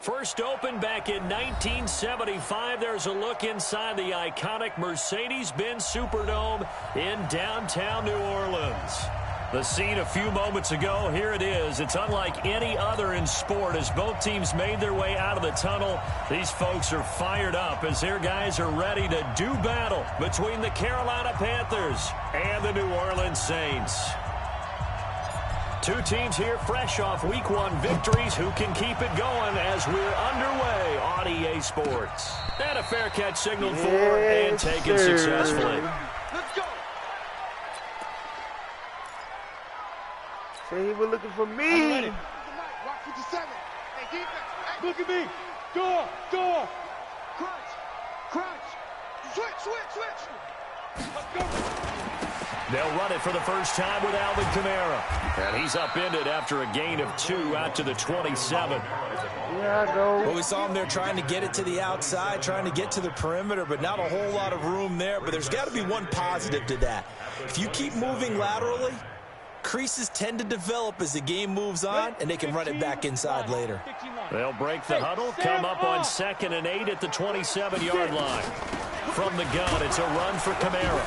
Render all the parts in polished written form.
First opened back in 1975. There's a look inside the iconic Mercedes-Benz Superdome in downtown New Orleans. The scene a few moments ago, here it is. It's unlike any other in sport as both teams made their way out of the tunnel. These folks are fired up as their guys are ready to do battle between the Carolina Panthers and the New Orleans Saints. Two teams here fresh off Week 1 victories who can keep it going as we're underway on EA Sports. And a fair catch signaled for and taken successfully. Let's go. Say he was looking for me. Rock 57. Hey, defense. Hey. Look at me. Door. Crunch. Switch. Let's go. They'll run it for the first time with Alvin Kamara. And he's upended after a gain of 2 out to the 27. Yeah, I go. Well, we saw him there trying to get it to the outside, trying to get to the perimeter, but not a whole lot of room there. But there's got to be one positive to that. If you keep moving laterally, creases tend to develop as the game moves on, and they can run it back inside later. They'll break the huddle, come up on 2nd and 8 at the 27-yard line. From the gun, it's a run for Kamara.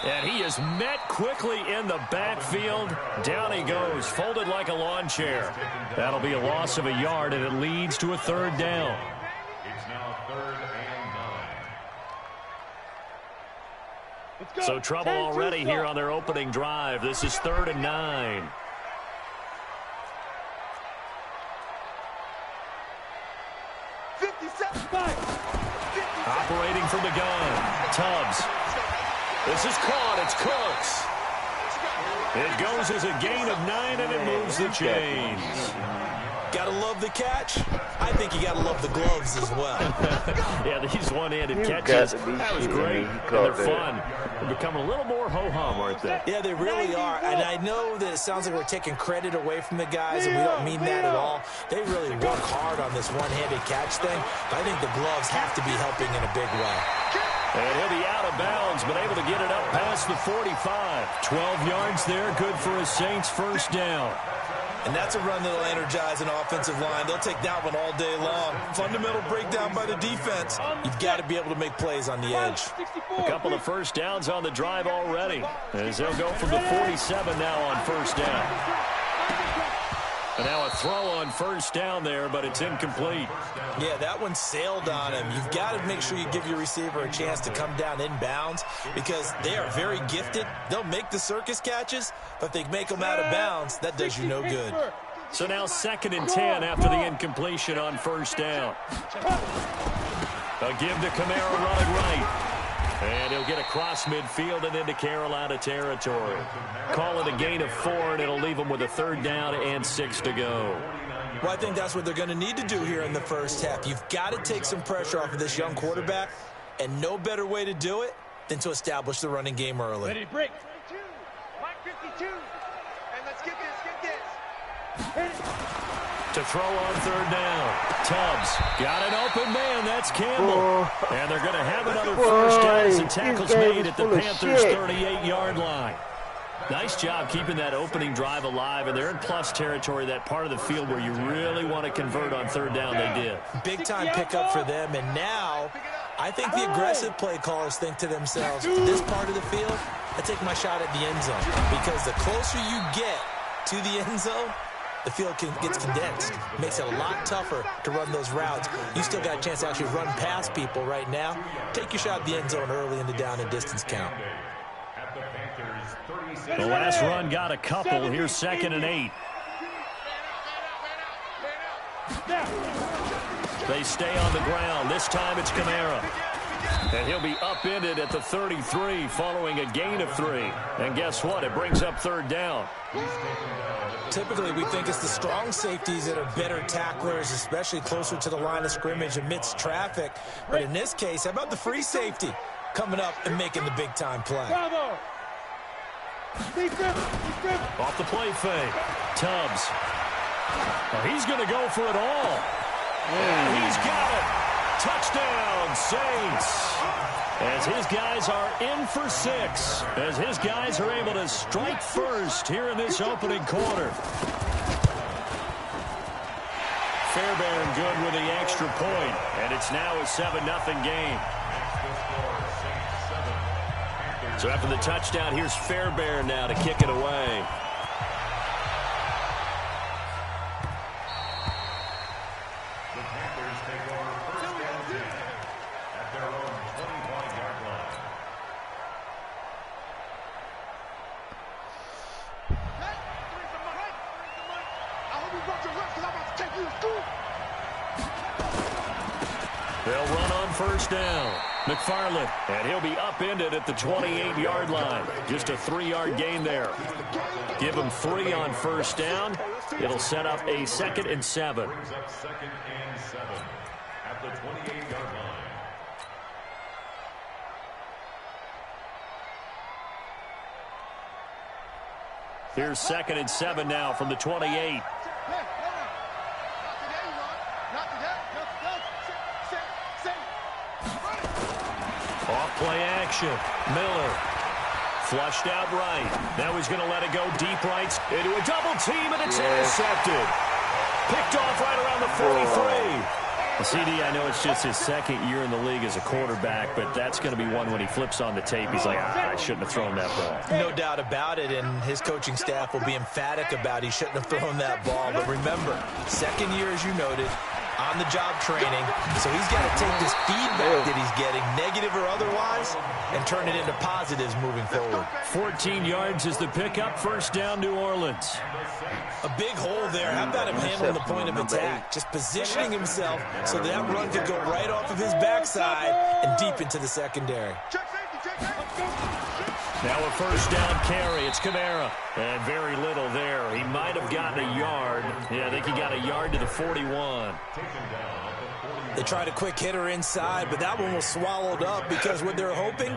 And he is met quickly in the backfield. Down he goes, folded like a lawn chair. That'll be a loss of a yard, and it leads to a 3rd down. It's now 3rd and 9. So trouble already here on their opening drive. This is 3rd and 9. Operating from the gun, Tubbs. This is caught. It's Cooks. It goes as a gain of 9, and it moves the chains. Gotta love the catch. I think you gotta love the gloves as well. Yeah, these one-handed catches, that was great, and they're fun. They're becoming a little more ho-hum, aren't they? Yeah, they really are. And I know that it sounds like we're taking credit away from the guys, and we don't mean that at all. They really work hard on this one-handed catch thing, but I think the gloves have to be helping in a big way. And he'll be out of bounds, but able to get it up past the 45. 12 yards there, good for a Saints first down. And that's a run that'll energize an offensive line. They'll take that one all day long. Fundamental breakdown by the defense. You've got to be able to make plays on the edge. A couple of first downs on the drive already, as they'll go from the 47 now on first down. And now a throw on first down there, but it's incomplete. Yeah, that one sailed on him. You've got to make sure you give your receiver a chance to come down inbounds because they are very gifted. They'll make the circus catches, but if they make them out of bounds, that does you no good. So now 2nd and 10 after the incompletion on first down. A give to Kamara running right. And he'll get across midfield and into Carolina territory. Call it a gain of 4, and it'll leave them with a 3rd down and 6 to go. Well, I think that's what they're going to need to do here in the first half. You've got to take some pressure off of this young quarterback, and no better way to do it than to establish the running game early. Ready to break. 52. And let's get this. To throw on 3rd down. Tubbs got an open man. That's Campbell. And they're going to have another first down as the tackle's made at the Panthers' 38-yard line. Nice job keeping that opening drive alive, and they're in plus territory, that part of the field where you really want to convert on 3rd down. They did. Big-time pickup for them, and now I think the aggressive play callers think to themselves, this part of the field, I take my shot at the end zone, because the closer you get to the end zone, the field gets condensed. Makes it a lot tougher to run those routes. You still got a chance to actually run past people right now. Take your shot at the end zone early in the down and distance count. The last run got a couple. Here's 2nd and 8. They stay on the ground. This time it's Kamara. And he'll be upended at the 33 following a gain of 3. And guess what? It brings up 3rd down. Typically, we think it's the strong safeties that are better tacklers, especially closer to the line of scrimmage amidst traffic. But in this case, how about the free safety coming up and making the big-time play? Off the play fake. Tubbs. Well, he's going to go for it all. And he's got it. Touchdown, Saints. As his guys are in for 6. As his guys are able to strike first here in this opening quarter. Fairbairn good with the extra point, and it's now a 7-0 game. So after the touchdown, here's Fairbairn now to kick it away. The Panthers take over first and 10 at their own 25-yard line. I hope you brought your reps because I'm about to take you to school. They'll run on first down. McFarland, and he'll be upended at the 28-yard line. Just a 3-yard gain there. Give him 3 on first down. It'll set up a 2nd and 7. Brings up 2nd and 7 at the 28-yard line. Here's 2nd and 7 now from the 28. Off play action. Miller. Flushed out right. Now he's going to let it go deep right into a double team, and it's intercepted. Picked off right around the 43. CD, I know it's just his 2nd year in the league as a quarterback, but that's going to be one when he flips on the tape. He's like, I shouldn't have thrown that ball. No doubt about it, and his coaching staff will be emphatic about he shouldn't have thrown that ball. But remember, 2nd year, as you noted, on-the-job training, so he's got to take this feedback that he's getting, negative or otherwise, and turn it into positives moving forward. 14 yards is the pickup. First down, New Orleans. A big hole there. How about him handling the point of attack? Just positioning himself so that run could go right off of his backside and deep into the secondary. Now a first down carry. It's Kamara. And very little there. He might have gotten a yard. Yeah, I think he got a yard to the 41. They tried a quick hitter inside, but that one was swallowed up because what they're hoping,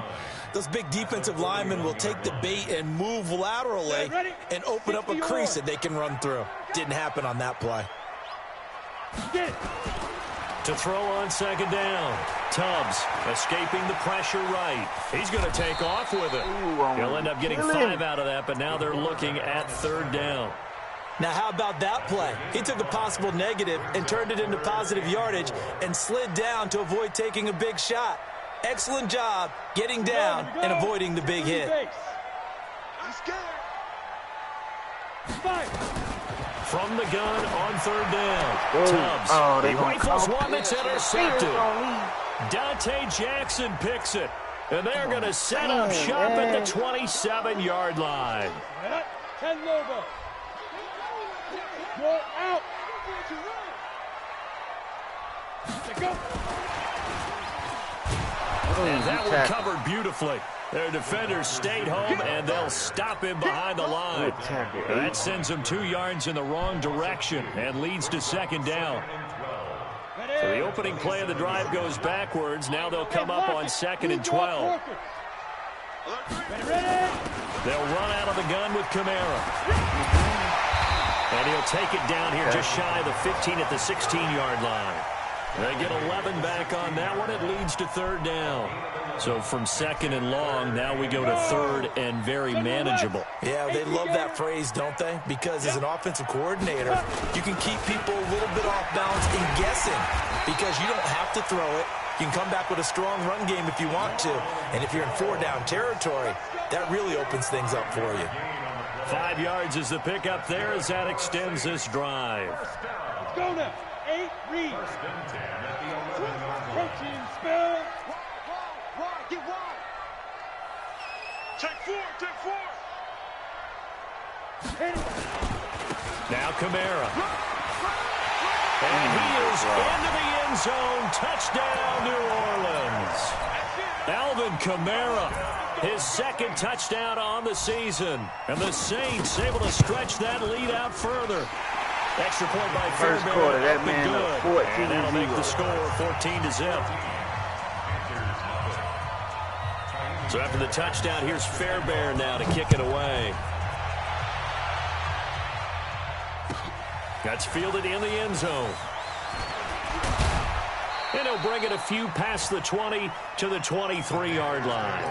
those big defensive linemen will take the bait and move laterally and open up a crease that they can run through. Didn't happen on that play. To throw on 2nd down. Tubbs escaping the pressure right. He's going to take off with it. He'll end up getting 5 out of that, but now they're looking at 3rd down. Now, how about that play? He took a possible negative and turned it into positive yardage and slid down to avoid taking a big shot. Excellent job getting down and avoiding the big hit. He's scared. From the gun on 3rd down. Tubbs. He rifles one that's intercepted. Dante Jackson picks it. And they're going to set up shop at the 27-yard line. 10 Lobo. You're out. And that one covered beautifully. Their defenders stayed home, and they'll stop him behind the line. That sends him 2 yards in the wrong direction and leads to 2nd down. So the opening play of the drive goes backwards. Now they'll come up on 2nd and 12. They'll run out of the gun with Kamara. And he'll take it down here just shy of the 15 at the 16-yard line. They get 11 back on that one. It leads to 3rd down. So from 2nd and long, now we go to 3rd and very manageable. Yeah, they love that phrase, don't they? Because as an offensive coordinator, you can keep people a little bit off balance and guessing because you don't have to throw it. You can come back with a strong run game if you want to. And if you're in 4-down territory, that really opens things up for you. 5 yards is the pickup there as that extends this drive. Let's go now. 8 reads. Protein spell. Wide, get wide. Take 4, take 4. Hit it. Now Kamara. And he is into the end zone. Touchdown, New Orleans. Alvin Kamara, his 2nd touchdown on the season. And the Saints able to stretch that lead out further. Extra point by First Fairbairn. quarter, that man Good. 14 And that'll make the 0. score 14-0. So after the touchdown, here's Fairbairn now to kick it away. That's fielded in the end zone. And he'll bring it a few past the 20 to the 23-yard line.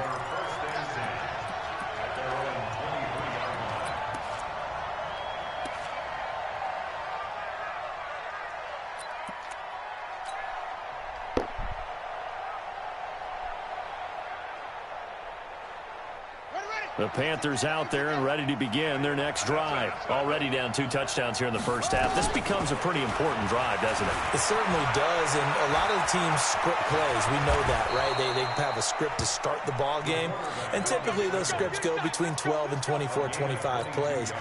The Panthers out there and ready to begin their next drive. Already down 2 touchdowns here in the first half. This becomes a pretty important drive, doesn't it? It certainly does, and a lot of the teams script plays. We know that, right? They have a script to start the ball game, and typically those scripts go between 12 and 24, 25 plays.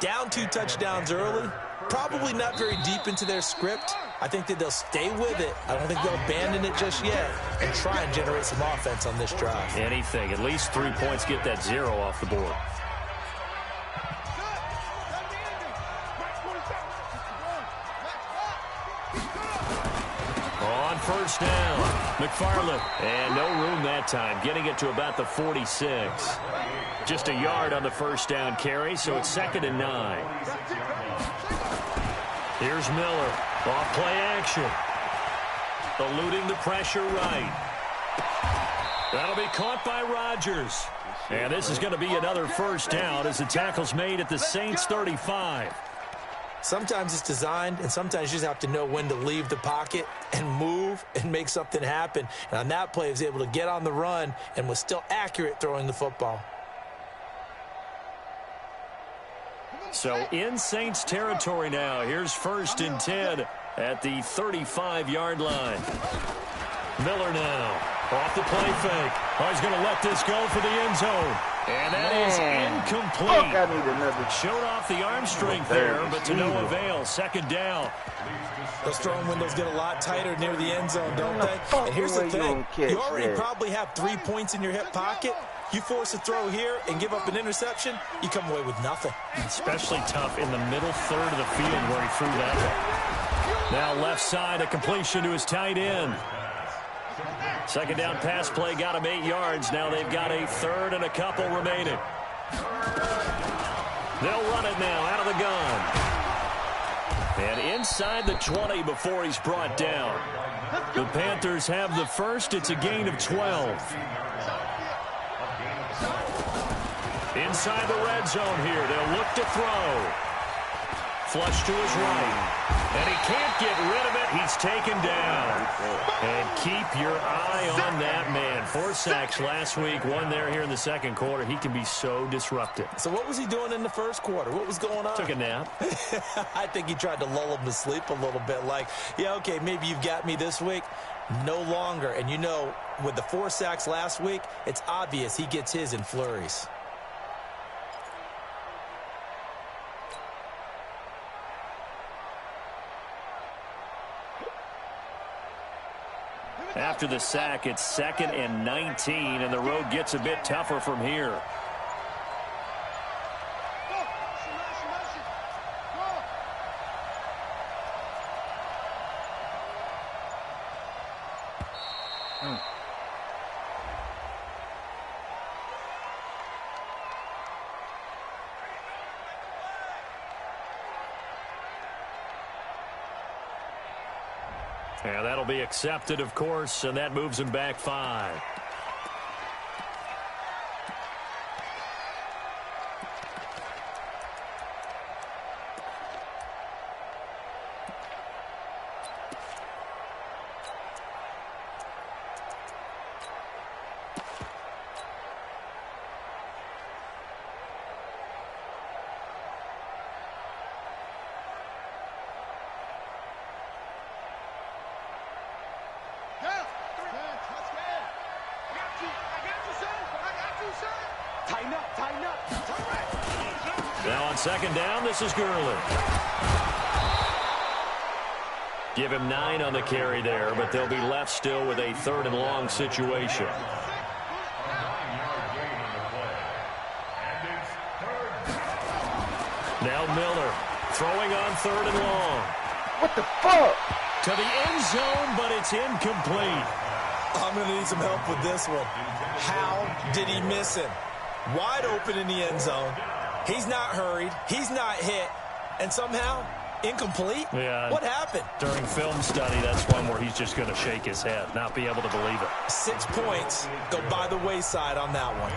Down 2 touchdowns early, probably not very deep into their script. I think that they'll stay with it. I don't think they'll abandon it just yet and try and generate some offense on this drive. Anything. At least 3 points, get that 0 off the board. On first down, McFarland. And no room that time, getting it to about the 46. Just a yard on the first down carry, so it's 2nd and 9. Here's Miller. Off play action. Eluding the pressure right. That'll be caught by Rodgers. And this is going to be another first down as the tackle's made at the Saints 35. Sometimes it's designed, and sometimes you just have to know when to leave the pocket and move and make something happen. And on that play, he was able to get on the run and was still accurate throwing the football. So in Saints territory now. Here's 1st and 10 at the 35-yard line. Miller now. Off the play fake. Oh, he's going to let this go for the end zone. And that is incomplete. I need another. Showed off the arm strength there, but to no avail. 2nd down. Those throwing windows get a lot tighter near the end zone, don't they? And here's the thing. You already probably have 3 points in your hip pocket. You force a throw here and give up an interception, you come away with nothing. Especially tough in the middle third of the field where he threw that one. Now left side, a completion to his tight end. 2nd down pass play got him 8 yards. Now they've got a 3rd and a couple remaining. They'll run it now out of the gun. And inside the 20 before he's brought down. The Panthers have the first. It's a gain of 12. Inside the red zone here. They'll look to throw. Flush to his right. And he can't get rid of it. He's taken down. And keep your eye on that man. 4 sacks last week. 1 there here in the 2nd quarter. He can be so disruptive. So what was he doing in the 1st quarter? What was going on? Took a nap. I think he tried to lull him to sleep a little bit. Like, yeah, okay, maybe you've got me this week. No longer. And you know, with the 4 sacks last week, it's obvious he gets his in flurries. After the sack, it's 2nd and 19, and the road gets a bit tougher from here. And that'll be accepted, of course, and that moves him back 5. Now on 2nd down, this is Gurley. Give him 9 on the carry there, but they'll be left still with a 3rd and long situation. Now Miller throwing on 3rd and long. What the fuck? To the end zone, but it's incomplete. I'm going to need some help with this one. How did he miss him? Wide open in the end zone. He's not hurried. He's not hit. And somehow, incomplete? Yeah. What happened? During film study, that's one where he's just going to shake his head, not be able to believe it. 6 points go by the wayside on that one.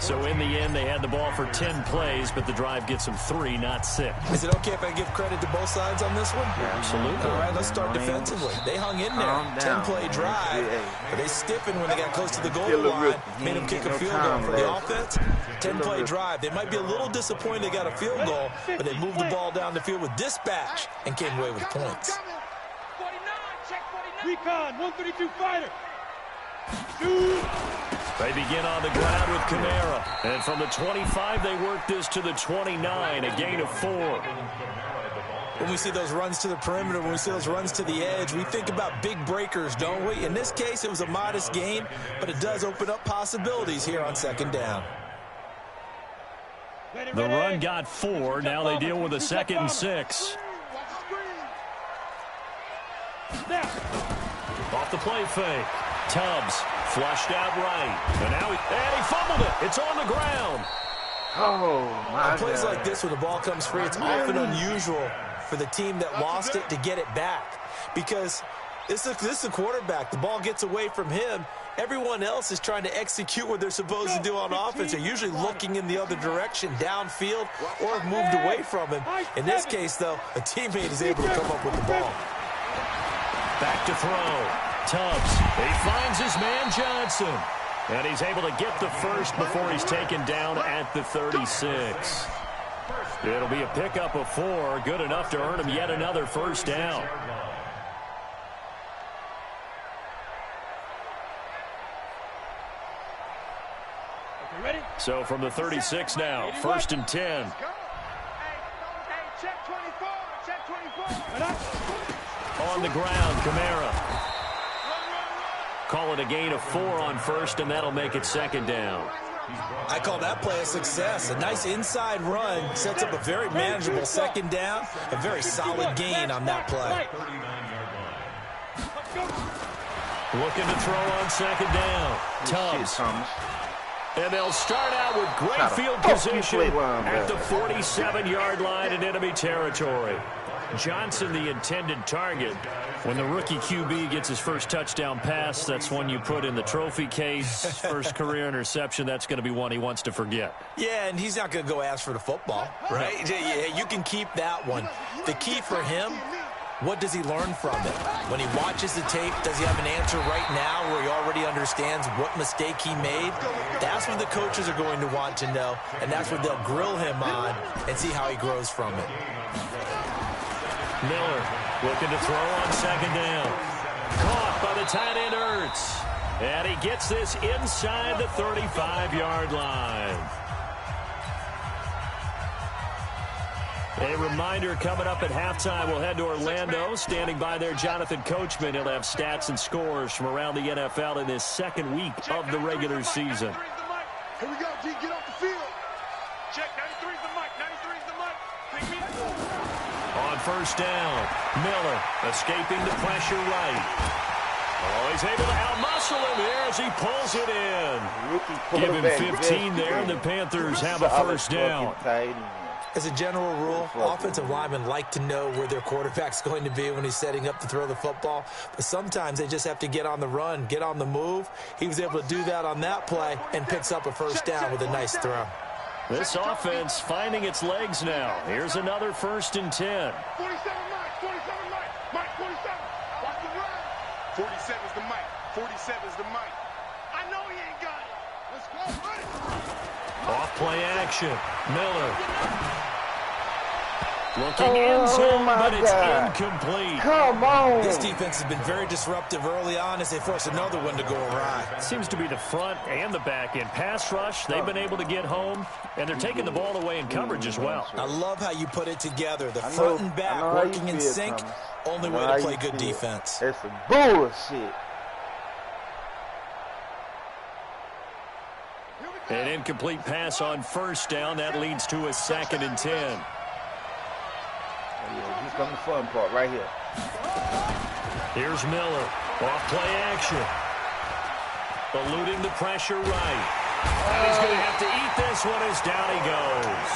So in the end, they had the ball for 10 plays, but the drive gets them 3, not 6. Is it okay if I give credit to both sides on this one? Absolutely. All right, let's start defensively. They hung in there. 10-play drive, but they stiffened when they got close to the goal line, made them kick a field goal. For the offense, 10-play drive. They might be a little disappointed they got a field goal, but they moved the ball down the field with dispatch and came away with points. Recon, 132 fighter. They begin on the ground with Kamara. And from the 25, they work this to the 29, a gain of 4. When we see those runs to the perimeter, when we see those runs to the edge, we think about big breakers, don't we? In this case, it was a modest gain, but it does open up possibilities here on second down. The run got 4. Now they deal with a 2nd and 6. Off the play fake. Tubbs flushed out right. And now he fumbled it. It's on the ground. Oh, my On plays God. like this, when the ball comes free, it's often unusual for the team that lost it to get it back. Because this is the quarterback. The ball gets away from him. Everyone else is trying to execute what they're supposed to do on offense. They're usually looking in the other direction, downfield, or have moved away from him. In this case, though, a teammate is able to come up with the ball. Back to throw. Tubbs. He finds his man Johnson. And he's able to get the first before he's taken down at the 36. It'll be a pickup of 4. Good enough to earn him yet another first down. So from the 36 now, 1st and 10. Check 24. Check 24. On the ground, Kamara. Call it a gain of 4 on 1st, and that'll make it 2nd down. I call that play a success. A nice inside run sets up a very manageable 2nd down. A very solid gain on that play. Looking to throw on 2nd down. Tubbs. And they'll start out with great field position at the 47-yard line in enemy territory. Johnson, the intended target. When the rookie QB gets his first touchdown pass, that's one you put in the trophy case. First career interception, that's going to be one he wants to forget. Yeah, and he's not going to go ask for the football, right? Yeah, you can keep that one. The key for him, what does he learn from it? When he watches the tape, does he have an answer right now where he already understands what mistake he made? That's what the coaches are going to want to know, and that's what they'll grill him on and see how he grows from it. Miller looking to throw on 2nd down. Caught by the tight end Ertz. And he gets this inside the 35-yard line. A reminder coming up at halftime, we'll head to Orlando. Standing by there, Jonathan Coachman. He'll have stats and scores from around the NFL in this 2nd week of the regular season. Here we go, G. Get off the field. Check, 93's the mic. 93's the mic. Pick me up. On 1st down, Miller escaping the pressure right. Oh, he's able to outmuscle him here as he pulls it in. Give him 15 there, and the Panthers have a 1st down. As a general rule, offensive linemen like to know where their quarterback's going to be when he's setting up to throw the football. But sometimes they just have to get on the run, get on the move. He was able to do that on that play and picks up a 1st down with a nice throw. This offense finding its legs now. Here's another 1st and 10. 47 Mike. 47 Mike. Mike 47. Watch the run. 47's the mic. 47's the mic. I know he ain't got it. Let's go. Off play action. Miller. Looking in zone, but it's incomplete. Come on. This defense has been very disruptive early on as they force another one to go awry. Seems to be the front and the back end. Pass rush, they've been able to get home, and they're taking the ball away in coverage as well. I love how you put it together. The front and back working in sync. Only way to play good defense. That's some bullshit. An incomplete pass on 1st down. That leads to a 2nd and 10. Yeah, here comes the fun part right here. Here's Miller. Off play action. Eluding the pressure right. And he's going to have to eat this one as down he goes.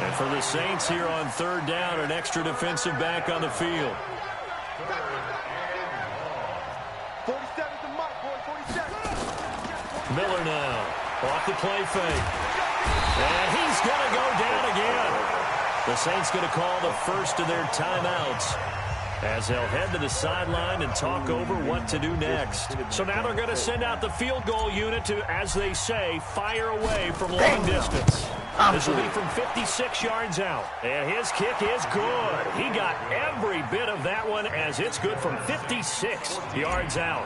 And for the Saints here on 3rd down, an extra defensive back on the field. 47's the mic, boy. 47. Miller now. Off the play fake. And he's going to go down again. The Saints going to call the first of their timeouts as they'll head to the sideline and talk over what to do next. So now they're going to send out the field goal unit to, as they say, fire away from long distance. This will be from 56 yards out. And his kick is good. He got every bit of that one as it's good from 56 yards out.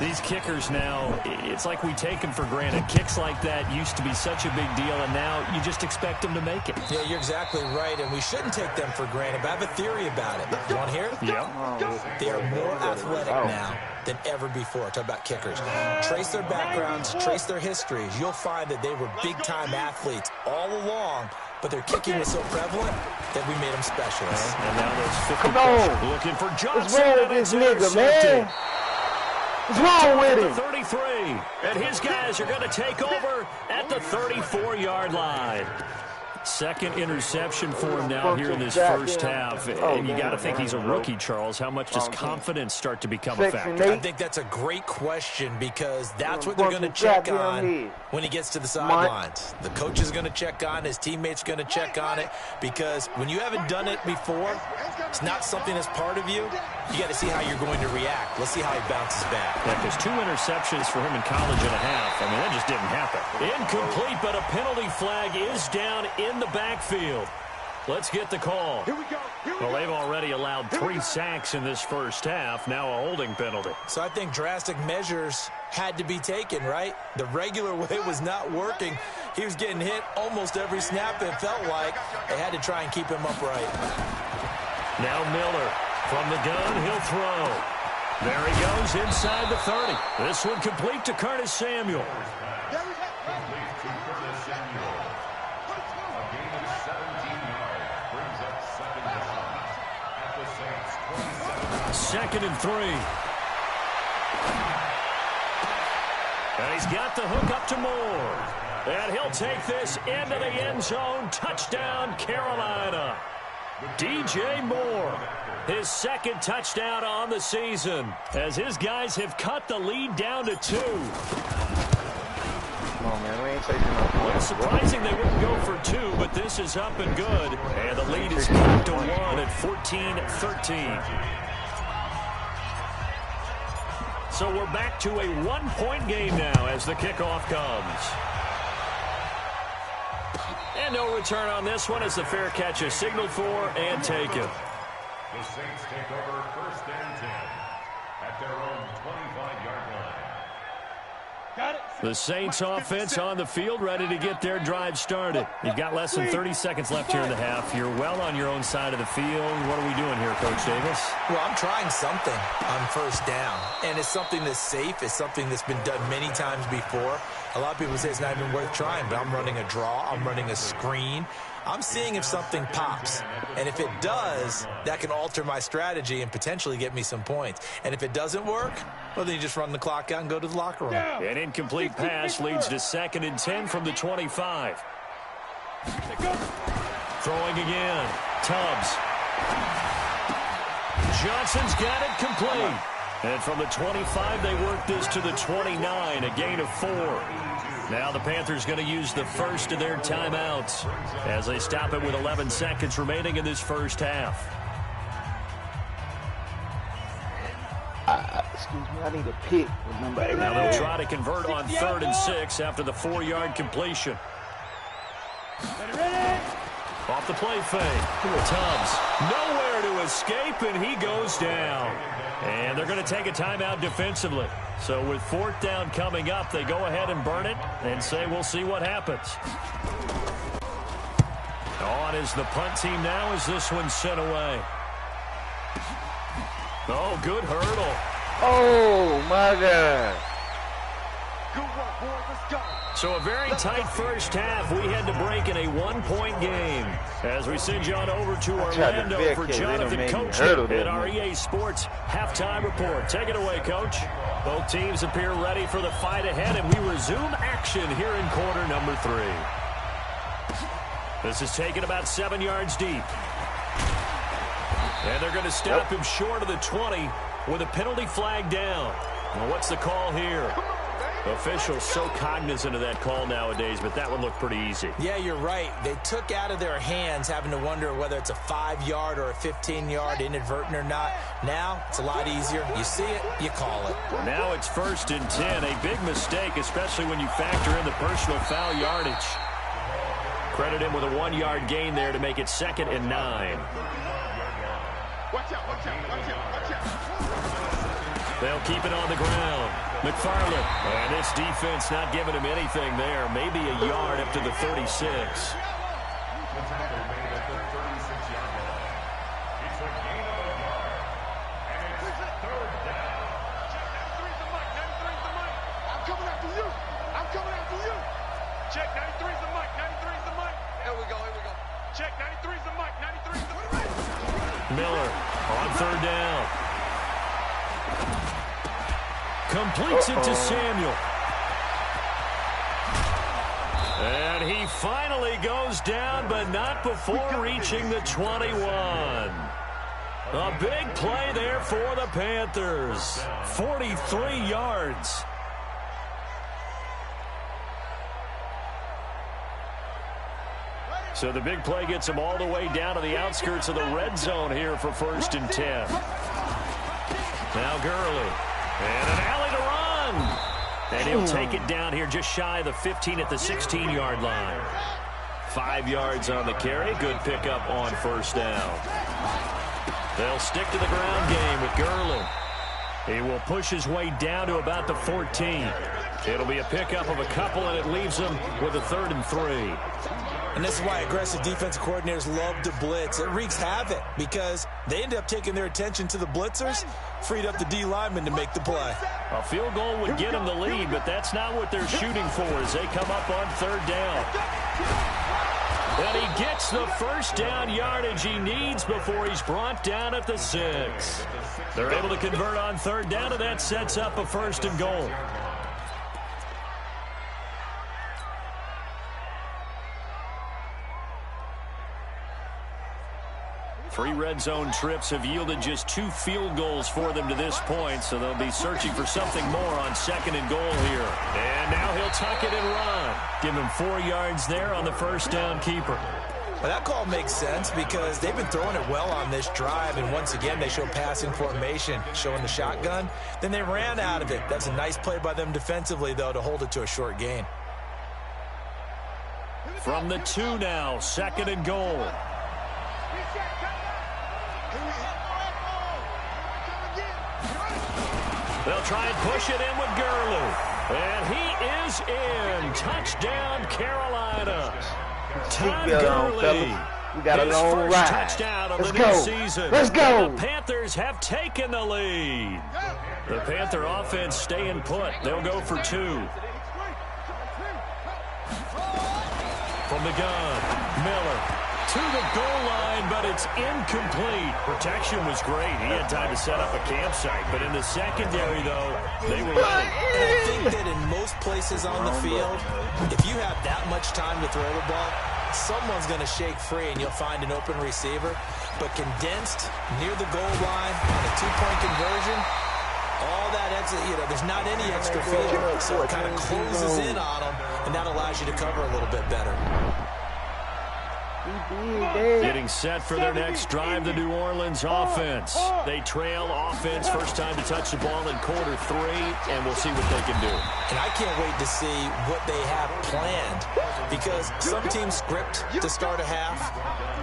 These kickers now, it's like we take them for granted. Kicks like that used to be such a big deal, and now you just expect them to make it. Yeah, you're exactly right, and we shouldn't take them for granted. But I have a theory about it. You want to hear it? Yeah. They are more athletic now than ever before. Talk about kickers. Trace their backgrounds, trace their histories. You'll find that they were big-time athletes all along, but their kicking was so prevalent that we made them specialists. And now there's 50. Come on. Looking for Johnson. What's wrong with this nigga, man? What's wrong with him? 33. And his guys are going to take over at the 34-yard line. Second interception for him now here in this first half. And you got to think he's a rookie, Charles. How much does confidence start to become a factor? I think that's a great question because that's what they're going to check on when he gets to the sidelines. The coach is going to check on, his teammates going to check on it, because when you haven't done it before, it's not something that's part of you. You got to see how you're going to react. Let's see how he bounces back. Yeah, there's 2 interceptions for him in college and a half. I mean, that just didn't happen. Incomplete, but a penalty flag is down in the backfield. Let's get the call. Well, they've already allowed 3 sacks in this first half. Now a holding penalty. So I think drastic measures had to be taken, right? The regular way was not working. He was getting hit almost every snap, it felt like. They had to try and keep him upright. Now Miller from the gun. He'll throw. There he goes inside the 30. This one complete to Curtis Samuel. Second and 3. And he's got the hook up to Moore. And he'll take this into the end zone. Touchdown, Carolina. DJ Moore, his second touchdown on the season, as his guys have cut the lead down to 2. Come on, man. We ain't taking no points. Well, surprising they wouldn't go for 2, but this is up and good. And the lead is cut to 1 at 14-13. So we're back to a 1-point game now as the kickoff comes. And no return on this one as the fair catch is signaled for and taken. The Saints take over 1st and 10 at their own 25-yard line. The Saints offense on the field, ready to get their drive started. You've got less than 30 seconds left here in the half. You're well on your own side of the field. What are we doing here, Coach Davis? Well, I'm trying something on 1st down, and it's something that's safe. It's something that's been done many times before. A lot of people say it's not even worth trying, but I'm running a draw. I'm running a screen. I'm seeing if something pops. And if it does, that can alter my strategy and potentially get me some points. And if it doesn't work, well, then you just run the clock out and go to the locker room. An incomplete pass leads to 2nd and 10 from the 25. Throwing again. Tubbs. Johnson's got it complete. And from the 25, they work this to the 29, a gain of 4. Now the Panthers going to use the first of their timeouts as they stop it with 11 seconds remaining in this first half. Excuse me, I need a pick with number 8. Now they'll try to convert on 3rd and 6 after the 4-yard completion. Off the play fake. Tubbs nowhere to escape, and he goes down. And they're going to take a timeout defensively. So with 4th down coming up, they go ahead and burn it and say we'll see what happens. On is the punt team now as this one's sent away. Oh, good hurdle. Oh, my God. So a very tight first half. We had to break in a 1-point game as we send you on over to Orlando for Jonathan Coach at our EA Sports halftime report. Take it away, Coach. Both teams appear ready for the fight ahead, and we resume action here in quarter number 3. This is taken about 7 yards deep. And they're going to stop him short of the 20 with a penalty flag down. Well, what's the call here? Officials so cognizant of that call nowadays, but that one looked pretty easy. Yeah, you're right. They took out of their hands having to wonder whether it's a 5-yard or a 15-yard inadvertent or not. Now, it's a lot easier. You see it, you call it. Now it's 1st and 10. A big mistake, especially when you factor in the personal foul yardage. Credit him with a 1-yard gain there to make it 2nd and 9. Watch out, watch out, watch out, watch out. They'll keep it on the ground. McFarland. And this defense not giving him anything there. Maybe a yard up to the 36. The tackle made at the 36-yard line. It's a gain of a yard. And it's 3rd down. 93's the mic, 93's the mic. I'm coming after you. I'm coming after you. Check, 93's the mic, 93's the mic. Here we go, here we go. Check, 93's the mic, 93's the mic. Miller on 3rd down. Completes it to Samuel. And he finally goes down, but not before reaching the 21. A big play there for the Panthers. 43 yards. So the big play gets him all the way down to the outskirts of the red zone here for 1st and 10. Now Gurley. And an alley to run. And he'll take it down here just shy of the 15 at the 16-yard line. 5 yards on the carry. Good pickup on 1st down. They'll stick to the ground game with Gurley. He will push his way down to about the 14. It'll be a pickup of a couple, and it leaves him with a 3rd and 3. And this is why aggressive defensive coordinators love to blitz. It wreaks havoc because they end up taking their attention to the blitzers, freed up the D lineman to make the play. A field goal would get them the lead, but that's not what they're shooting for as they come up on 3rd down. And he gets the 1st down yardage he needs before he's brought down at the 6. They're able to convert on 3rd down, and that sets up a 1st and goal. 3 red zone trips have yielded just 2 field goals for them to this point, so they'll be searching for something more on 2nd and goal here. And now he'll tuck it and run. Give him 4 yards there on the 1st down keeper. Well, that call makes sense because they've been throwing it well on this drive, and once again they show passing formation, showing the shotgun. Then they ran out of it. That's a nice play by them defensively, though, to hold it to a short gain. From the 2 now, 2nd and goal. They'll try and push it in with Gurley. And he is in. Touchdown, Carolina. Todd Gurley. We got a his long first ride. touchdown of Let's the go. new season. Let's go. And the Panthers have taken the lead. The Panther offense staying put. They'll go for 2. From the gun, Miller to the goal line, but it's incomplete. Protection was great. He had time to set up a campsite, but in the secondary, though, they were ready. And I think that in most places on the field, if you have that much time to throw the ball, someone's going to shake free and you'll find an open receiver. But condensed near the goal line on a 2-point conversion, all that extra, there's not any extra field, so it kind of closes in on them, and that allows you to cover a little bit better. Getting set for their next drive, the New Orleans offense. They trail offense, first time to touch the ball in quarter 3, and we'll see what they can do. And I can't wait to see what they have planned, because some teams script to start a half.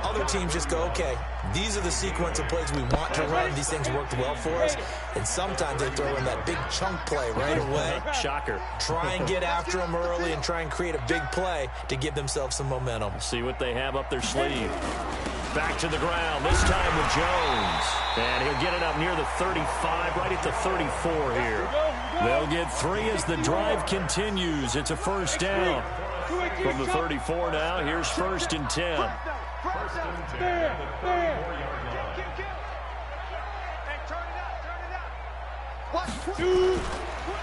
Other teams just go, okay, these are the sequence of plays we want to run. These things worked well for us. And sometimes they throw in that big chunk play right away. Shocker. Try and get after them early and try and create a big play to give themselves some momentum. See what they have up their sleeve. Back to the ground, this time with Jones. And he'll get it up near the 35, right at the 34 here. They'll get 3 as the drive continues. It's a 1st down. From the 34 now, here's 1st and 10. First and 10 at the 34-yard line.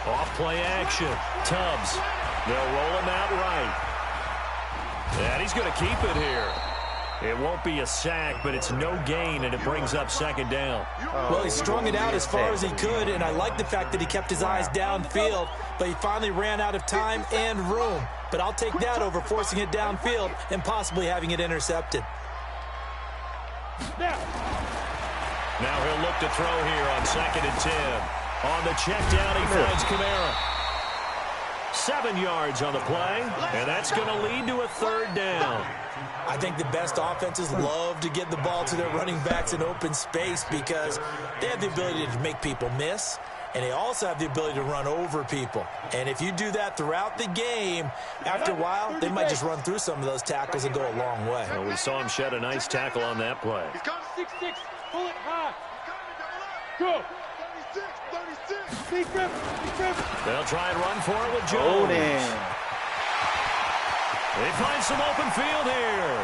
Off play action. Tubbs. They'll roll him out right. And he's going to keep it here. It won't be a sack, but it's no gain, and it brings up 2nd down. Well, he strung it out as far as he could, and I like the fact that he kept his eyes downfield. but he finally ran out of time and room. But I'll take that over forcing it downfield and possibly having it intercepted. Now he'll look to throw here on 2nd and 10. On the check down, he finds Kamara. 7 yards on the play, and that's going to lead to a 3rd down. I think the best offenses love to get the ball to their running backs in open space because they have the ability to make people miss, and they also have the ability to run over people. And if you do that throughout the game, after a while, they might just run through some of those tackles and go a long way. Well, we saw him shed a nice tackle on that play. 6-6, pull it high. Go. 36. They'll try and run for it with Jones. They find some open field here.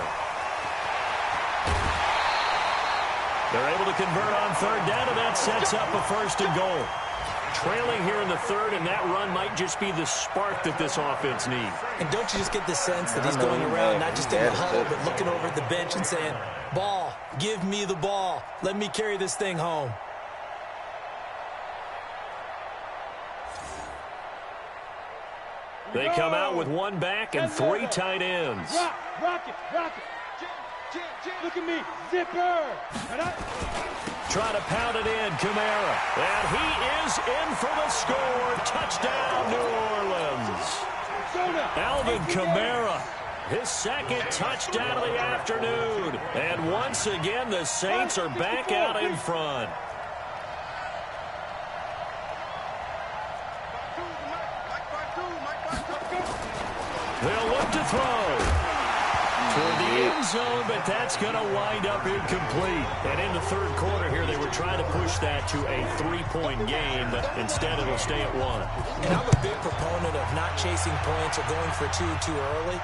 They're able to convert on 3rd down, and that sets up a 1st and goal. Trailing here in the 3rd, and that run might just be the spark that this offense needs. And don't you just get the sense that he's going around, not just in the huddle, but looking over at the bench and saying, ball, give me the ball. Let me carry this thing home. They come out with 1 back and 3 tight ends. Rock it. Look at me, zipper. Try to pound it in, Kamara. And he is in for the score. Touchdown, New Orleans. Alvin Kamara, his 2nd touchdown of the afternoon. And once again, the Saints are back out in front. They'll look to throw toward the end zone, but that's going to wind up incomplete. And in the 3rd quarter here, they were trying to push that to a 3-point game, but instead it'll stay at 1. And I'm a big proponent of not chasing points or going for 2 too early.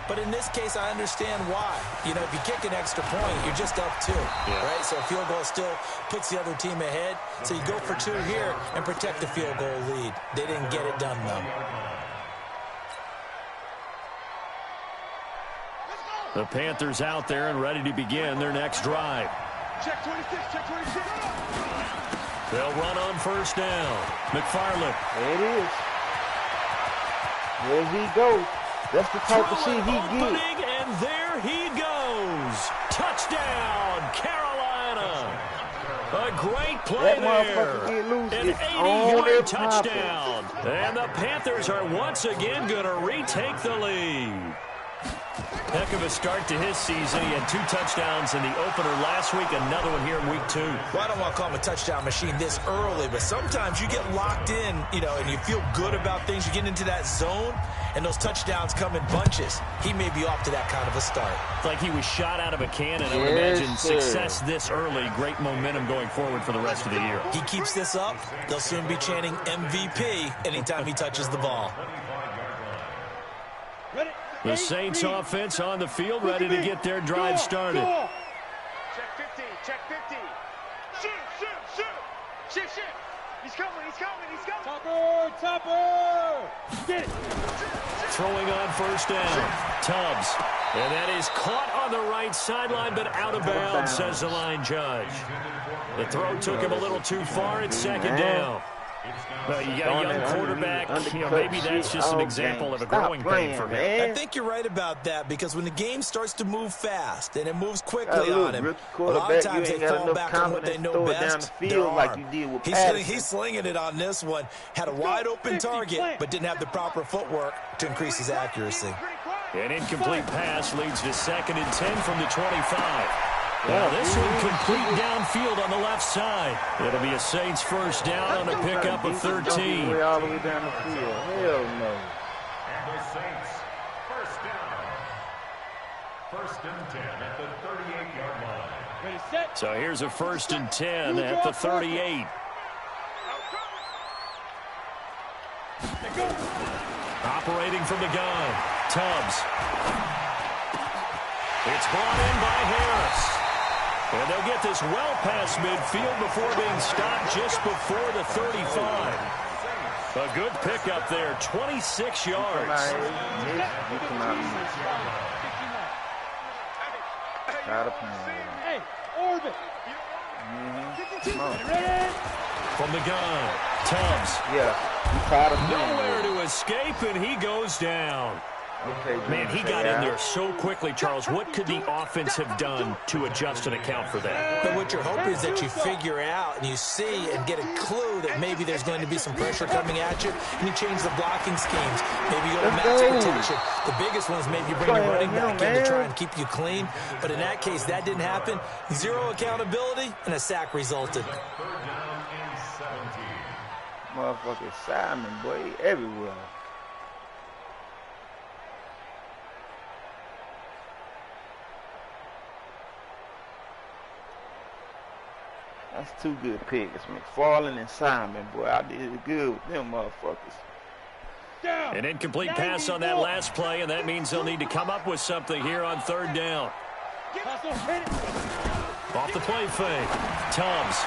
But in this case, I understand why. You know, if you kick an extra point, you're just up 2, right? So a field goal still puts the other team ahead. So you go for 2 here and protect the field goal lead. They didn't get it done, though. The Panthers out there and ready to begin their next drive. Check 26. They'll run on 1st down. McFarland. There it is. There he goes. That's the type of shit he gets. And there he goes. Touchdown, Carolina. A great play there. An 80-yard touchdown. And the Panthers are once again going to retake the lead. Heck of a start to his season. He had 2 touchdowns in the opener last week, another one here in week 2. Well, I don't want to call him a touchdown machine this early, but sometimes you get locked in, you know, and you feel good about things. You get into that zone, and those touchdowns come in bunches. He may be off to that kind of a start. It's like he was shot out of a cannon. I would imagine success this early, great momentum going forward for the rest of the year. He keeps this up, they'll soon be chanting MVP anytime he touches the ball. The Saints offense on the field, ready to get their drive started. Check 50. Shoot. He's coming. Topper. Get it. Throwing on 1st down. Tubbs. And that is caught on the right sideline, but out of bounds, says the line judge. The throw took him a little too far. It's 2nd down. Well, you got a young quarterback. You know, maybe that's just an example of a growing pain for him. I think you're right about that because when the game starts to move fast and it moves quickly on him, a lot of times they fall back on what they know best, their arm. He's slinging it on this one. Had a wide-open target, but didn't have the proper footwork to increase his accuracy. An incomplete pass leads to 2nd and 10 from the 25. Well, this one complete downfield on the left side. It'll be a Saints 1st down on a pickup of 13. All the way down the field. Hell no. And the Saints, 1st down. 1st and 10 at the 38-yard line. So here's a 1st and 10 at the 38. Operating from the gun, Tubbs. It's brought in by Harris. And they'll get this well past midfield before being stopped just before the 35. A good pickup there, 26 yards. Hey, orbit. From the gun, Tubbs. Yeah, Nowhere to escape, and he goes down. Okay, Man, he got in there so quickly, Charles. What could the offense have done to adjust and account for that? But what you're hoping is that you figure out and you see and get a clue that maybe there's going to be some pressure coming at you, and you change the blocking schemes. Maybe you go to max protection. The biggest one is maybe you bring your running back in to try and keep you clean. But in that case, that didn't happen. Zero accountability, and a sack resulted. Motherfucker Simon, boy, everywhere. That's two good picks, McFarland and Simon, boy. I did good with them motherfuckers. An incomplete pass on that last play, and that means they'll need to come up with something here on third down. Off the play fake. Tubbs.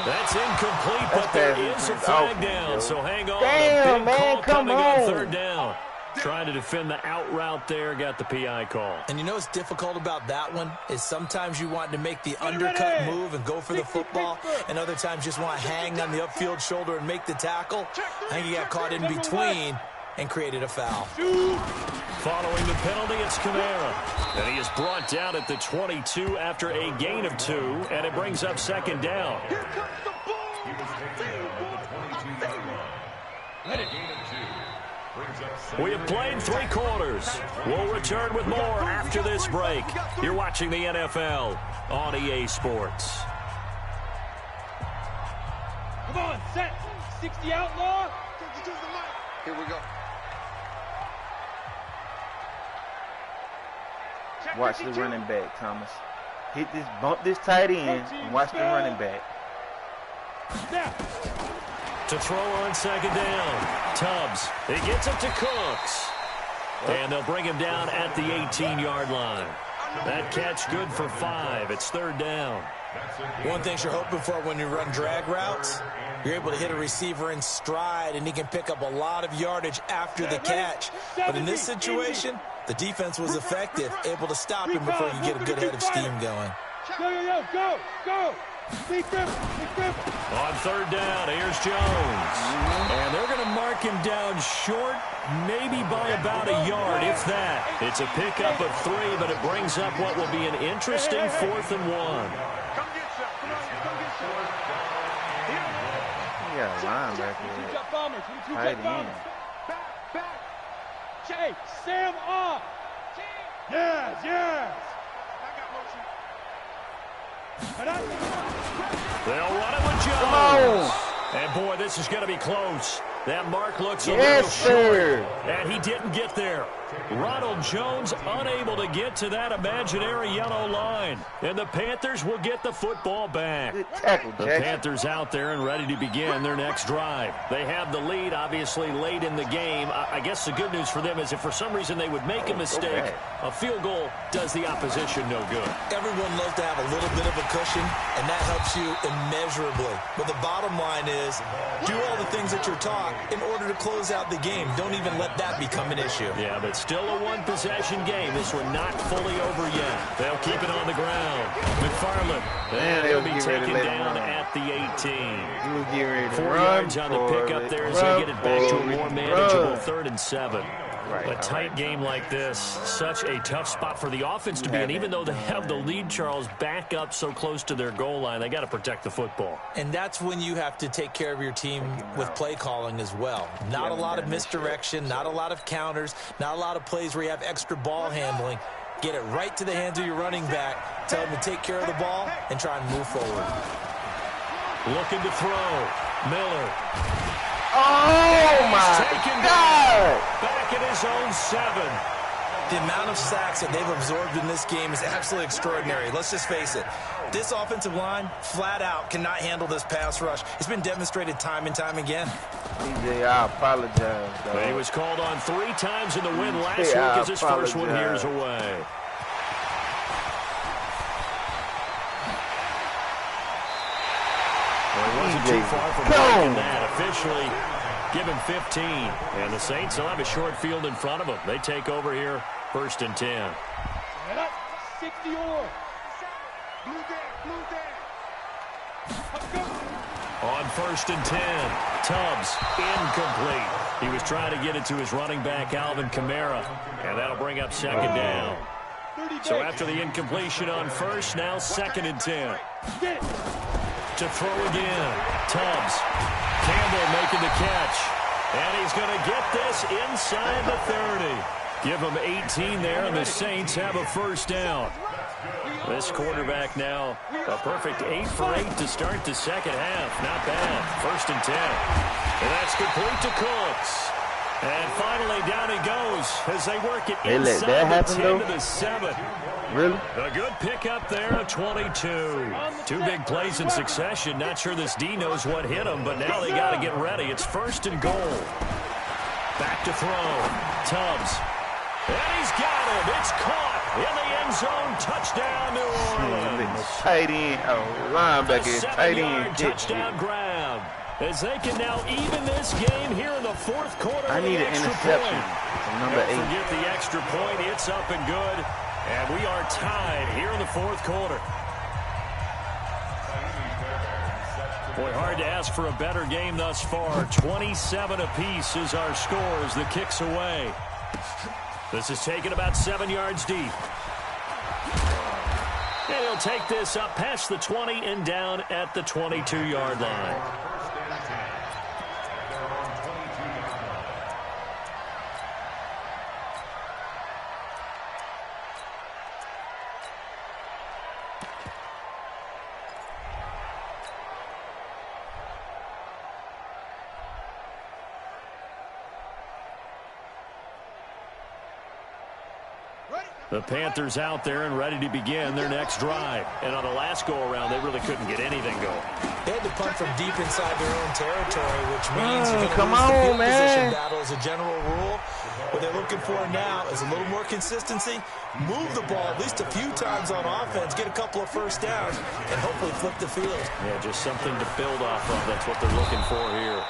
That's incomplete, but there is a flag down, so hang on. Damn, a big man, call come coming on on. third down. Trying to defend the out route there, got the PI call. And you know what's difficult about that one is sometimes you want to make the undercut move and go for the football, and other times just want to hang on the upfield shoulder and make the tackle. I think he got caught in between and created a foul. Following the penalty, it's Kamara. And he is brought down at the 22 after a gain of 2, and it brings up second down. Here comes the ball. He was taken down at the 22-yard line. Let it gain of 2. We have played 3 quarters. We'll return with more after this break. You're watching the NFL on EA Sports. Come on, set. 60 outlaw. Here we go. Watch the running back, Thomas. Hit this, bump this tight end, and watch the running back. To throw on second down. Tubbs. He gets it to Cooks. And they'll bring him down at the 18-yard line. That catch good for 5. It's third down. One thing you're hoping for when you run drag routes, you're able to hit a receiver in stride, and he can pick up a lot of yardage after the catch. But in this situation, the defense was effective, able to stop him before you get a good head of steam going. Go. On third down, here's Jones. And they're going to mark him down short, maybe by about a yard, if that. It's a pickup of 3, but it brings up what will be an interesting 4th and 1. Come get some. Come on, come get some. He got a linebacker. Tight end. Back. Jay, Sam off. Yes. I got motion. They'll run it with Jones. Come on. And, boy, this is going to be close. That mark looks a Yes, little short. sir. And he didn't get there. Ronald Jones unable to get to that imaginary yellow line. And the Panthers will get the football back. Good tackle, The Jackson. Panthers out there and ready to begin their next drive. They have the lead, obviously, late in the game. I guess the good news for them is if for some reason they would make a mistake, a field goal does the opposition no good. Everyone loves to have a little bit of a cushion, and that helps you immeasurably. But the bottom line is, do all the things that you're taught in order to close out the game. Don't even let that become an issue. Yeah, but still a one-possession game. This one not fully over yet. They'll keep it on the ground. McFarland, and he'll be taken down at the 18. He was getting ready to 4 run yards on the pickup there as they get it back to a more manageable 3rd and 7. A tight game like this, such a tough spot for the offense to be in. Even though they have the lead, Charles, back up so close to their goal line, they got to protect the football. And that's when you have to take care of your team with play calling as well. Not a lot of misdirection, not a lot of counters, not a lot of plays where you have extra ball handling. Get it right to the hands of your running back, tell him to take care of the ball, and try and move forward. Looking to throw. Miller. Oh, my God. Back at his own 7. The amount of sacks that they've absorbed in this game is absolutely extraordinary. Let's just face it. This offensive line, flat out, cannot handle this pass rush. It's been demonstrated time and time again. DJ, I apologize, dog. He was called on 3 times in the win last week as his first one here's away. Well, he wasn't too far from breaking that. Officially given 15. And the Saints will have a short field in front of them. They take over here, 1st and 10. 60 or. Blue down. On 1st and 10. Tubbs, incomplete. He was trying to get it to his running back, Alvin Kamara, and that'll bring up 2nd down. So after the incompletion on 1st, now 2nd and 10. To throw again. Tubbs. Campbell making the catch. And he's going to get this inside the 30. Give him 18 there, and the Saints have a 1st down. This quarterback now a perfect 8 for 8 to start the 2nd half. Not bad. 1st and 10. And that's complete to Cooks. And finally down he goes as they work it inside the 10 to the 7. Really? A good pickup there at 22. 2 big plays in succession. Not sure this D knows what hit him, but now they got to get ready. It's 1st and goal. Back to throw. Tubbs. And he's got him. It's caught in the end zone. Touchdown, New Orleans. Tight end. Linebacker. Tight end. Touchdown grab. As they can now even this game here in the 4th quarter. I need an interception from number 8. Don't forget the extra point. It's up and good. And we are tied here in the 4th quarter. Boy, hard to ask for a better game thus far. 27 apiece is our score as the kick's away. This is taken about 7 yards deep. And he'll take this up past the 20 and down at the 22-yard line. The Panthers out there and ready to begin their next drive. And on the last go-around, they really couldn't get anything going. They had to punt from deep inside their own territory, which means you're going to come lose the on, field man. position battle as a general rule. What they're looking for now is a little more consistency, move the ball at least a few times on offense, get a couple of 1st downs, and hopefully flip the field. Yeah, just something to build off of. That's what they're looking for here.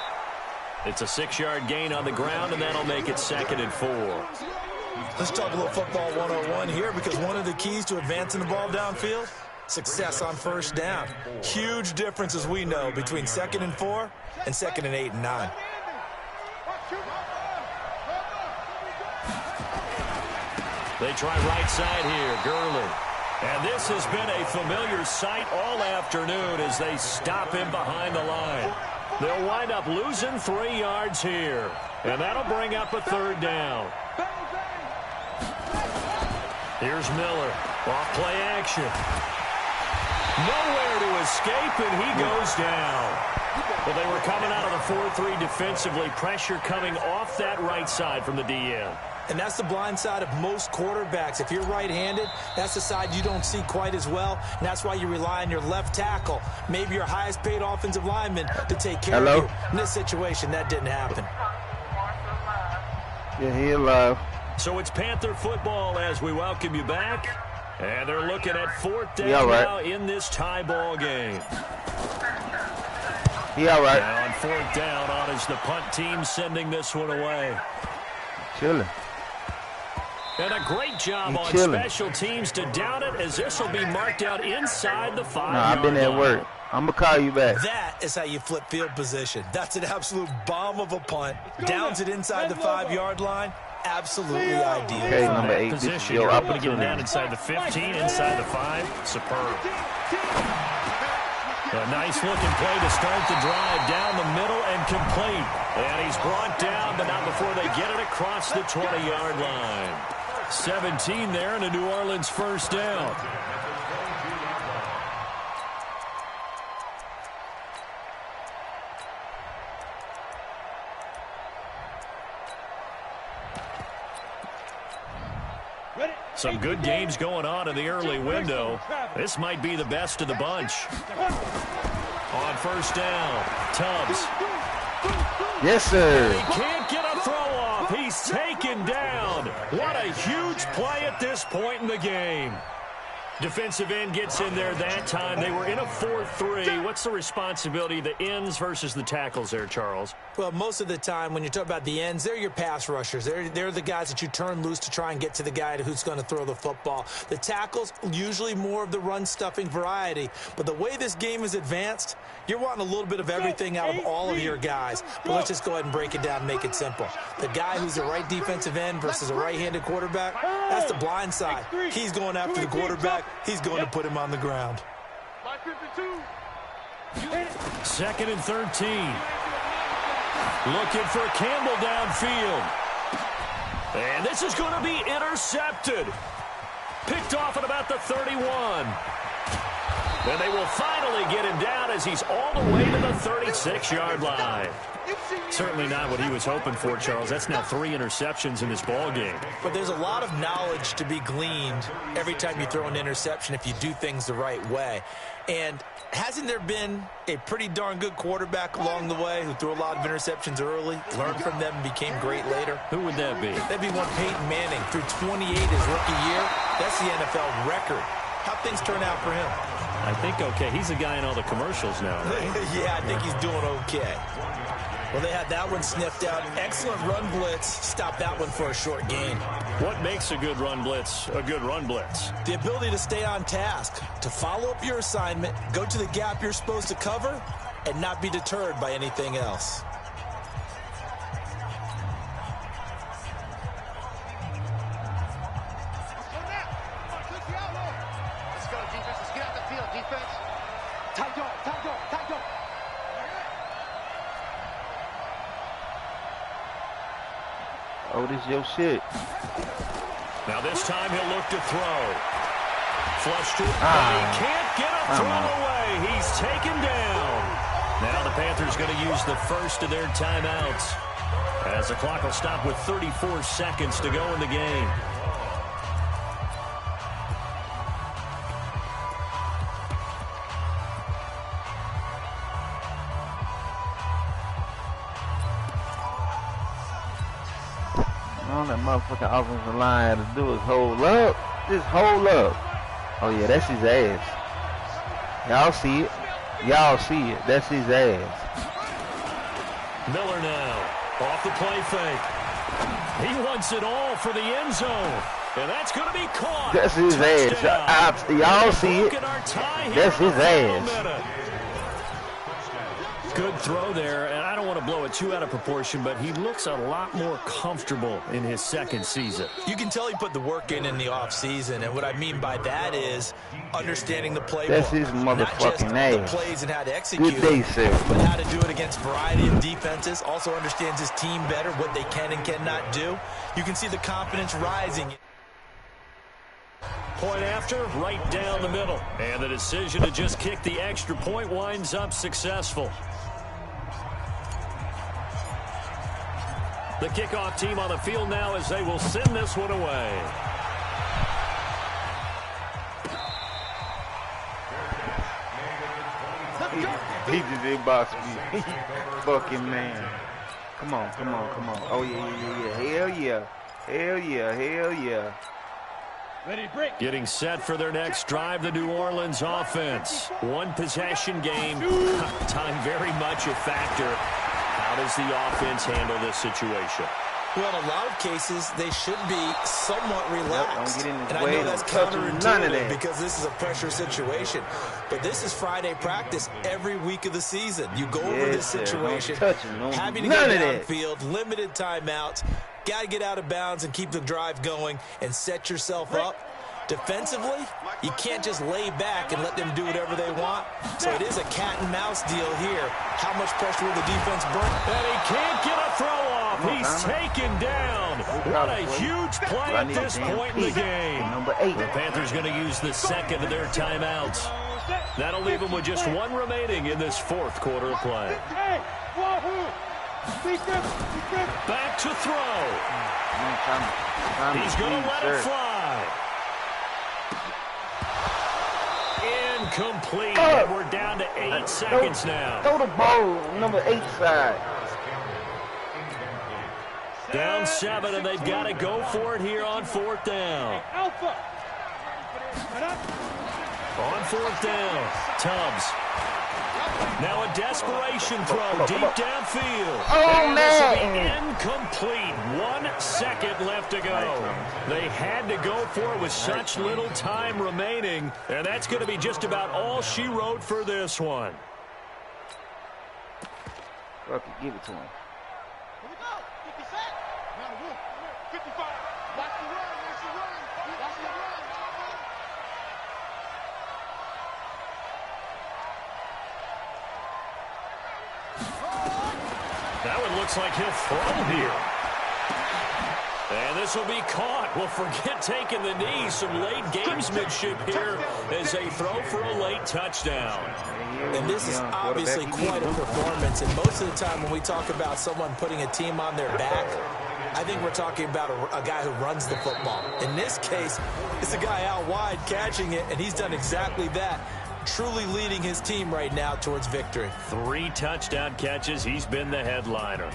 It's a 6-yard gain on the ground, and that'll make it 2nd and 4. Let's talk a little football 101 here, because one of the keys to advancing the ball downfield, success on 1st down. Huge difference, as we know, between 2nd and 4 and 2nd and 8 and 9. They try right side here, Gurley. And this has been a familiar sight all afternoon as they stop him behind the line. They'll wind up losing 3 yards here. And that'll bring up a 3rd down. Here's Miller. Off play action. Nowhere to escape, and he goes down. Well, they were coming out of the 4-3 defensively. Pressure coming off that right side from the DN. And that's the blind side of most quarterbacks. If you're right-handed, that's the side you don't see quite as well. And that's why you rely on your left tackle, maybe your highest-paid offensive lineman, to take care of you. In this situation, that didn't happen. Yeah, he alive. So it's Panther football as we welcome you back. And they're looking at 4th down now in this tie ball game. He all right. Now on 4th down, on is the punt team sending this one away. Chilling. And a great job on special teams to down it, as this will be marked out inside the 5-yard line. No, I've been at work. I'm going to call you back. That is how you flip field position. That's an absolute bomb of a punt. Downs it inside the 5-yard line. Absolutely ideal. Okay, number 8. Position. This is your You're hoping to opportunity. get it down inside the 15, inside the 5. Superb. A nice-looking play to start the drive down the middle and complete. And he's brought down, but not before they get it across the 20-yard line. 17 there, and a New Orleans 1st down. Some good games going on in the early window. This might be the best of the bunch. On 1st down, Tubbs. Yes, sir. He can't get a throw off. He's taken down. What a huge play at this point in the game. Defensive end gets in there that time. They were in a 4-3. What's the responsibility of the ends versus the tackles there, Charles? Well, most of the time when you talk about the ends, they're your pass rushers. They're the guys that you turn loose to try and get to the guy who's going to throw the football. The tackles, usually more of the run-stuffing variety. But the way this game is advanced, you're wanting a little bit of everything out of all of your guys. But let's just go ahead and break it down and make it simple. The guy who's the right defensive end versus a right-handed quarterback, that's the blind side. He's going after the quarterback. He's going to put him on the ground. 2nd and 13. Looking for Campbell downfield. And this is going to be intercepted. Picked off at about the 31. And they will finally get him down as he's all the way to the 36-yard line. Certainly not what he was hoping for, Charles. That's now 3 interceptions in this ball game. But there's a lot of knowledge to be gleaned every time you throw an interception if you do things the right way. And hasn't there been a pretty darn good quarterback along the way who threw a lot of interceptions early, learned from them, and became great later? Who would that be? That'd be one Peyton Manning. Threw 28 his rookie year. That's the NFL record. How'd things turn out for him? I think okay. He's the guy in all the commercials now, right? Yeah, I think he's doing okay. Well, they had that one sniffed out. Excellent run blitz. Stopped that one for a short gain. What makes a good run blitz a good run blitz? The ability to stay on task, to follow up your assignment, go to the gap you're supposed to cover, and not be deterred by anything else. Let's go, defense. Let's get out the field, defense. Tight dog, tight dog, tight dog. Oh, this your shit. Now this time he'll look to throw. Flush to it. He can't get a throw away. He's taken down. Now the Panthers going to use the first of their timeouts as the clock will stop with 34 seconds to go in the game. All that motherfucking offensive line had to do is hold up. Just hold up. Oh, yeah, that's his ass. Y'all see it. Y'all see it. That's his ass. Miller now off the play fake. He wants it all for the end zone. And that's going to be caught. That's his ass. Y'all see it. That's his ass. Good throw there, and I don't want to blow it too out of proportion, but he looks a lot more comfortable in his second season. You can tell he put the work in the offseason, and what I mean by that is understanding the playbook. That's his motherfucking ass. Not just the plays and how to execute Good day, sir. but how to do it against a variety of defenses. Also understands his team better, what they can and cannot do. You can see the confidence rising. Point after, right down the middle. And the decision to just kick the extra point winds up successful. The kickoff team on the field now as they will send this one away. He just inboxed me. Fucking man. Come on, come on, come on. Oh, yeah. Hell yeah. Hell yeah, hell yeah. Getting set for their next drive, the New Orleans offense. One possession game. Time very much a factor. How does the offense handle this situation? Well, in a lot of cases, they should be somewhat relaxed. Don't get in his and way. I know that's Don't touch him. None of counterintuitive that. because this is a pressure situation. But this is Friday practice every week of the season. You go over this sir. Don't situation, touch him. Don't having to do go none of that. downfield, limited timeouts, got to get out of bounds and keep the drive going and set yourself up. Defensively, you can't just lay back and let them do whatever they want. So it is a cat-and-mouse deal here. How much pressure will the defense bring? And he can't get a throw off. He's taken down. What a huge play at this point in the game. Number 8. The Panthers going to use the second of their timeouts. That'll leave them with just one remaining in this fourth quarter of play. Back to throw. He's going to let it fly. Incomplete. And we're down to 8 seconds now. Throw the ball, number 8 side. Down 7, and they've got to go for it here on 4th down. Alpha. On fourth down, Tubbs. Now a desperation throw deep downfield. Oh, man! Incomplete. 1 second left to go. They had to go for it with such little time remaining, and that's going to be just about all she wrote for this one. Okay, give it to him. Here we go. 50 set. Now the wood. 55. Watch the run. Watch the run. Watch the run. That one looks like he'll throw here. And this will be caught. Well, forget taking the knee. Some late gamesmanship here as they throw for a late touchdown. And this is obviously quite a performance. And most of the time when we talk about someone putting a team on their back, I think we're talking about a guy who runs the football. In this case, it's a guy out wide catching it, and he's done exactly that. Truly leading his team right now towards victory. 3 touchdown catches. He's been the headliner.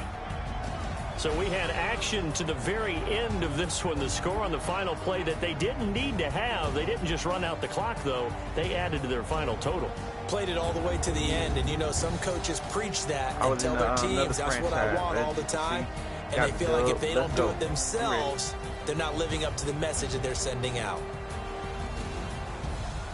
So we had action to the very end of this one. The score on the final play that they didn't need to have. They didn't just run out the clock, though. They added to their final total. Played it all the way to the end. And, you know, some coaches preach that and tell their teams, that's what I want all the time. And they feel like if they don't do it themselves, they're not living up to the message that they're sending out.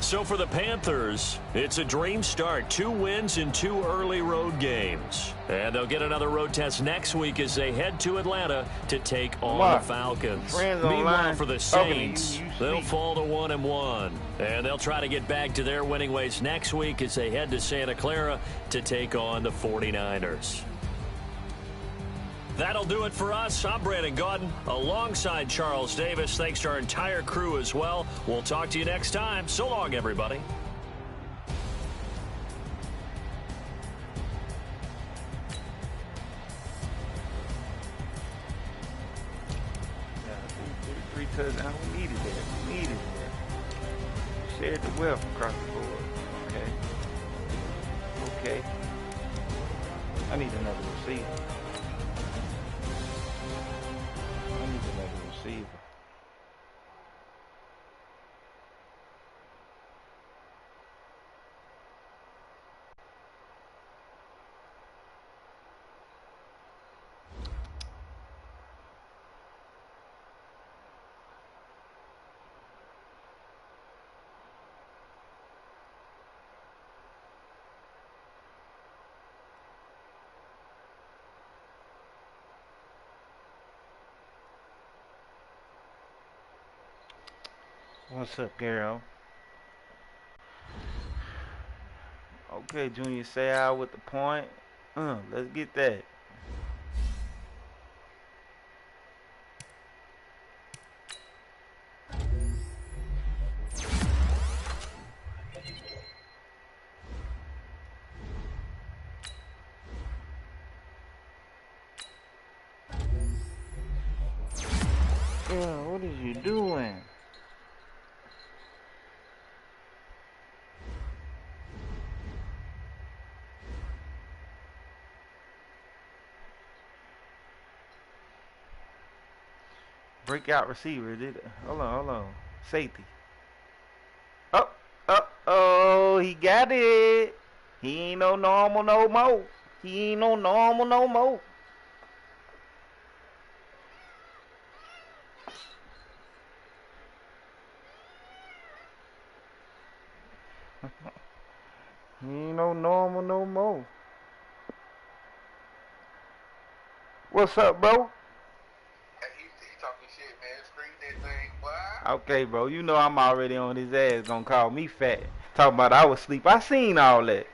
So for the Panthers, it's a dream start. 2 wins in 2 early road games. And they'll get another road test next week as they head to Atlanta to take on the Falcons. Meanwhile, for the Saints, they'll fall to 1-1. And they'll try to get back to their winning ways next week as they head to Santa Clara to take on the 49ers. That'll do it for us. I'm Brandon Gaudin alongside Charles Davis. Thanks to our entire crew as well. We'll talk to you next time. So long, everybody. Three touchdowns. We needed that. We needed that. Shared the wealth across the board. Okay. I need another receiver. What's up, Garo? Okay, Junior, say out with the point. Let's get that. Yeah, what is you doing? Breakout receiver, did it? Hold on. Safety. Oh, he got it. He ain't no normal no more. He ain't no normal no more. He ain't no normal no more. What's up, bro? Okay, bro. You know I'm already on his ass. Gonna call me fat. Talking about I was asleep. I seen all that.